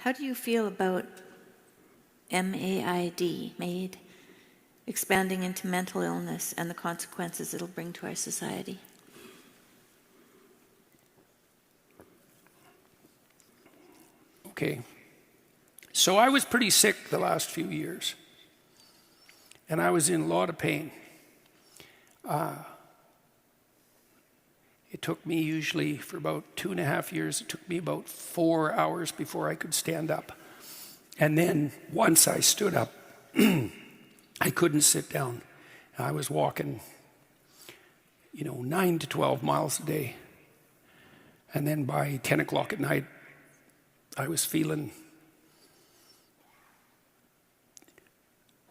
How do you feel about MAID, expanding into mental illness and the consequences it'll bring to our society? Okay. So I was pretty sick the last few years, and I was in a lot of pain. It took me usually for about 2.5 years, it took me about 4 hours before I could stand up. And then once I stood up, I couldn't sit down. I was walking, 9 to 12 miles a day. And then by 10 o'clock at night, I was feeling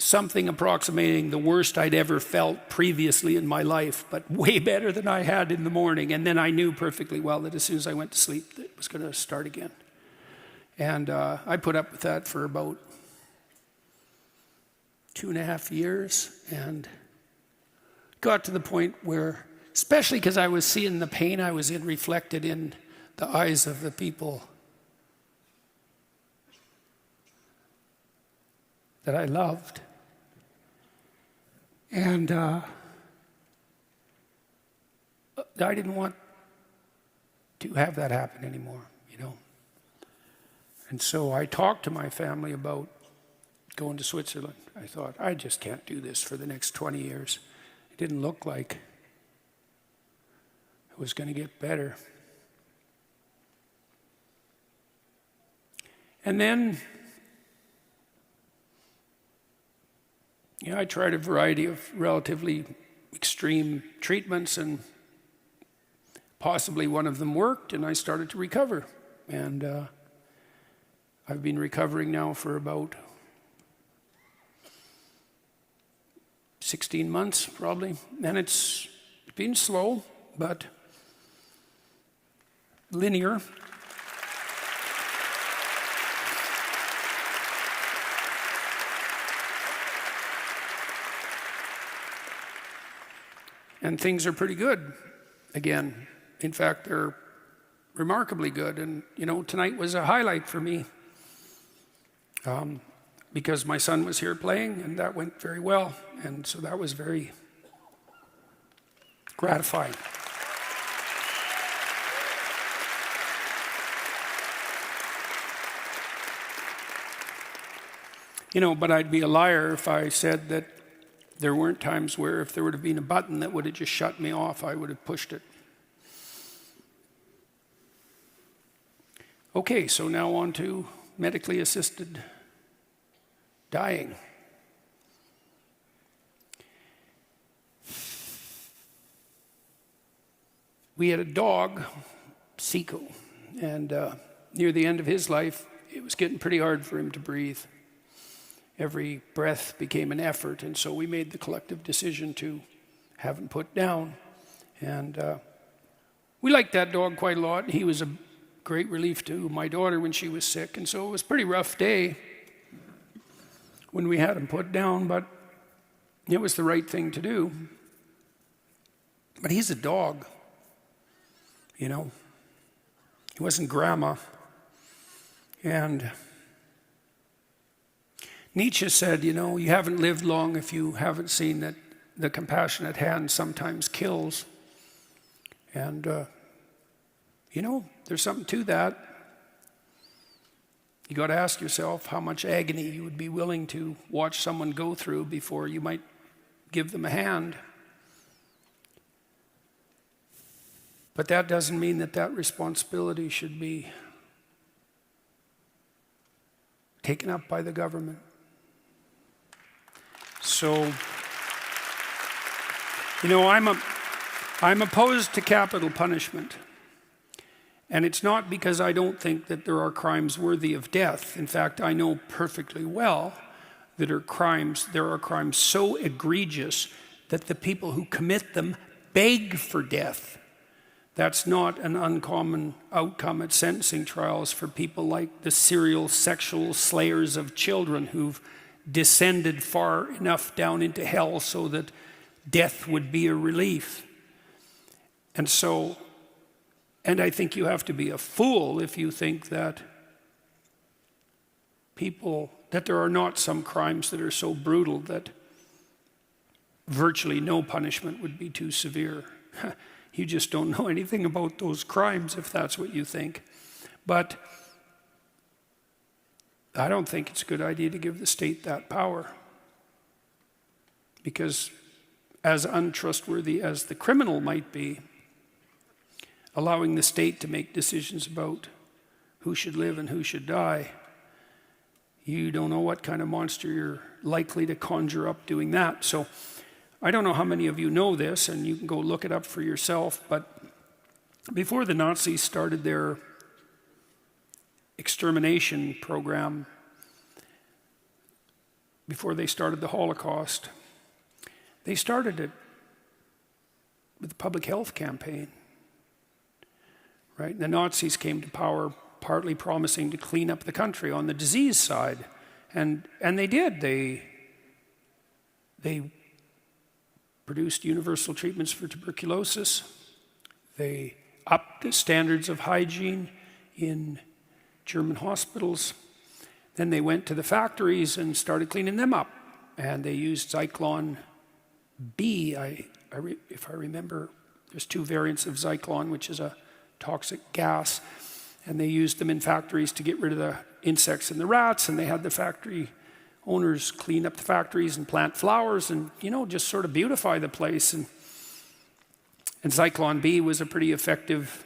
something approximating the worst I'd ever felt previously in my life, but way better than I had in the morning. And then I knew perfectly well that as soon as I went to sleep, it was going to start again. And I put up with that for about 2.5 years, and got to the point where, especially because I was seeing the pain I was in reflected in the eyes of the people that I loved. And I didn't want to have that happen anymore, And so I talked to my family about going to Switzerland. I thought, I just can't do this for the next 20 years. It didn't look like it was going to get better. And then I tried a variety of relatively extreme treatments, and possibly one of them worked, and I started to recover. And I've been recovering now for about 16 months, probably. And it's been slow, but linear. And things are pretty good again. In fact, they're remarkably good. And, tonight was a highlight for me because my son was here playing, and that went very well. And so that was very gratifying. But I'd be a liar if I said that there weren't times where if there would have been a button that would have just shut me off, I would have pushed it. Okay, so now on to medically assisted dying. We had a dog, Seco, and near the end of his life, it was getting pretty hard for him to breathe. Every breath became an effort, and so we made the collective decision to have him put down. And we liked that dog quite a lot. He was a great relief to my daughter when she was sick, and so it was a pretty rough day when we had him put down, but it was the right thing to do. But he's a dog, He wasn't grandma. And Nietzsche said, you haven't lived long if you haven't seen that the compassionate hand sometimes kills. And, there's something to that. You got to ask yourself how much agony you would be willing to watch someone go through before you might give them a hand. But that doesn't mean that responsibility should be taken up by the government. So, I'm opposed to capital punishment. And it's not because I don't think that there are crimes worthy of death. In fact, I know perfectly well that there are crimes so egregious that the people who commit them beg for death. That's not an uncommon outcome at sentencing trials for people like the serial sexual slayers of children who've descended far enough down into hell so that death would be a relief. And I think you have to be a fool if you think that people, that there are not some crimes that are so brutal that virtually no punishment would be too severe. You just don't know anything about those crimes if that's what you think. But I don't think it's a good idea to give the state that power. Because as untrustworthy as the criminal might be, allowing the state to make decisions about who should live and who should die, you don't know what kind of monster you're likely to conjure up doing that. So I don't know how many of you know this, and you can go look it up for yourself, but before the Nazis started their extermination program, before they started the Holocaust, they started it with a public health campaign. Right? The Nazis came to power partly promising to clean up the country on the disease side. And they did. They produced universal treatments for tuberculosis. They upped the standards of hygiene in German hospitals. Then they went to the factories and started cleaning them up. And they used Zyklon B. If I remember, there's 2 variants of Zyklon, which is a toxic gas. And they used them in factories to get rid of the insects and the rats. And they had the factory owners clean up the factories and plant flowers and, just sort of beautify the place. And Zyklon B was a pretty effective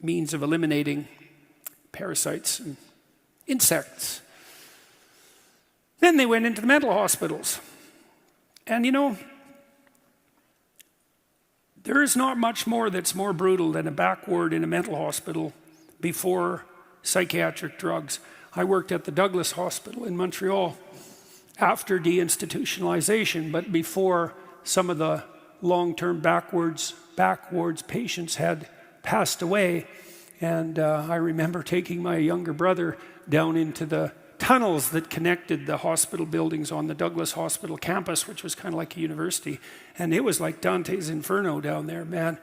means of eliminating parasites and insects. Then they went into the mental hospitals. And there is not much more that's more brutal than a back ward in a mental hospital before psychiatric drugs. I worked at the Douglas Hospital in Montreal after deinstitutionalization, but before some of the long-term back wards patients had passed away. And I remember taking my younger brother down into the tunnels that connected the hospital buildings on the Douglas Hospital campus, which was kind of like a university. And it was like Dante's Inferno down there, man.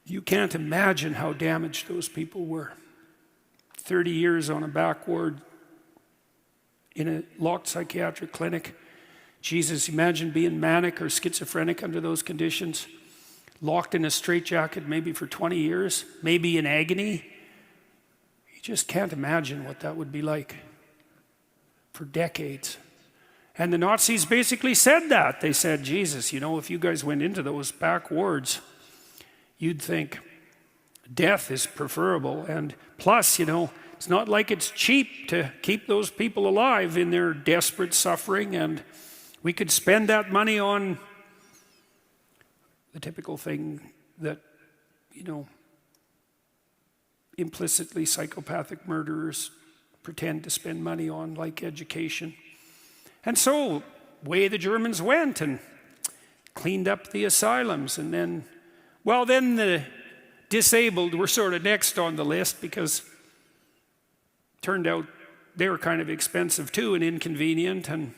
You can't imagine how damaged those people were. 30 years on a back ward in a locked psychiatric clinic. Jesus, imagine being manic or schizophrenic under those conditions. Locked in a straitjacket maybe for 20 years, maybe in agony. You just can't imagine what that would be like for decades. And the Nazis basically said that. They said, Jesus, if you guys went into those back wards, you'd think death is preferable. And plus, it's not like it's cheap to keep those people alive in their desperate suffering. And we could spend that money on the typical thing that, implicitly psychopathic murderers pretend to spend money on, like education. And so, away the Germans went and cleaned up the asylums. And then the disabled were sort of next on the list because it turned out they were kind of expensive too and inconvenient. And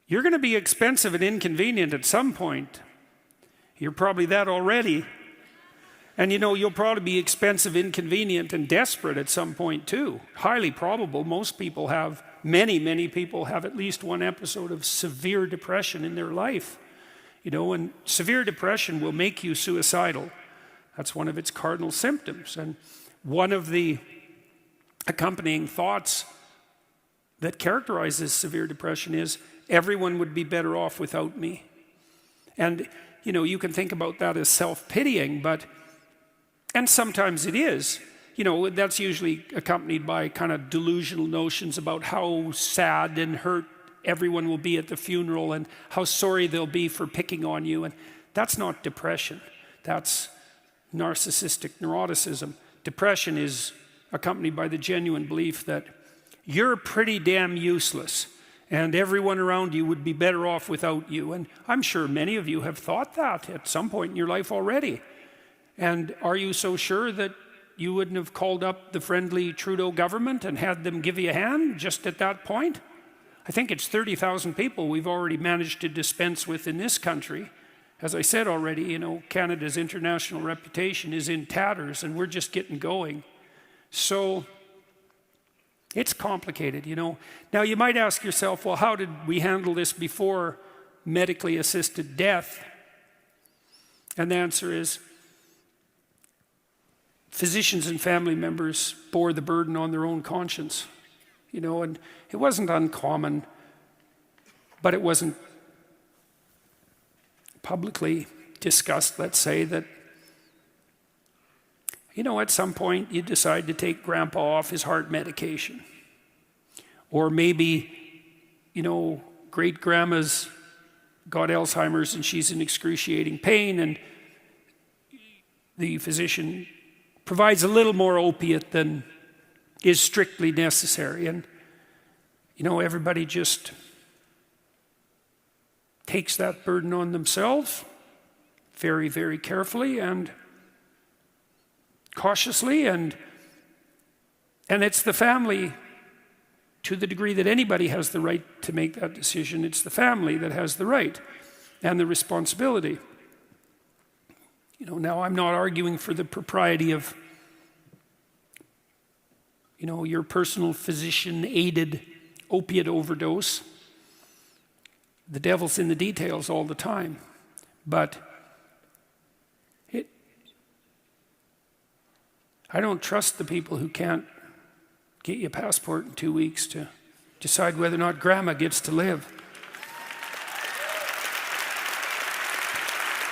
you're going to be expensive and inconvenient at some point. You're probably that already. And you'll probably be expensive, inconvenient, and desperate at some point too. Highly probable. Most people have, many people have at least one episode of severe depression in their life. And severe depression will make you suicidal. That's one of its cardinal symptoms. And one of the accompanying thoughts that characterizes severe depression is, everyone would be better off without me. And, you can think about that as self-pitying, and sometimes it is. That's usually accompanied by kind of delusional notions about how sad and hurt everyone will be at the funeral and how sorry they'll be for picking on you. And that's not depression. That's narcissistic neuroticism. Depression is accompanied by the genuine belief that you're pretty damn useless and everyone around you would be better off without you. And I'm sure many of you have thought that at some point in your life already. And are you so sure that you wouldn't have called up the friendly Trudeau government and had them give you a hand just at that point? I think it's 30,000 people we've already managed to dispense with in this country. As I said already, Canada's international reputation is in tatters and we're just getting going. So It's complicated, you know. Now you might ask yourself, well, how did we handle this before medically assisted death? And the answer is, physicians and family members bore the burden on their own conscience, you know, and it wasn't uncommon, but it wasn't publicly discussed, let's say, that, you know, at some point you decide to take grandpa off his heart medication. Or maybe, you know, great grandma's got Alzheimer's and she's in excruciating pain, and the physician provides a little more opiate than is strictly necessary. And, you know, everybody just takes that burden on themselves very, very carefully and cautiously, and it's the family, to the degree that anybody has the right to make that decision, it's the family that has the right and the responsibility. You know, now I'm not arguing for the propriety of, you know, your personal physician-aided opiate overdose. The devil's in the details all the time. But I don't trust the people who can't get you a passport in 2 weeks to decide whether or not grandma gets to live.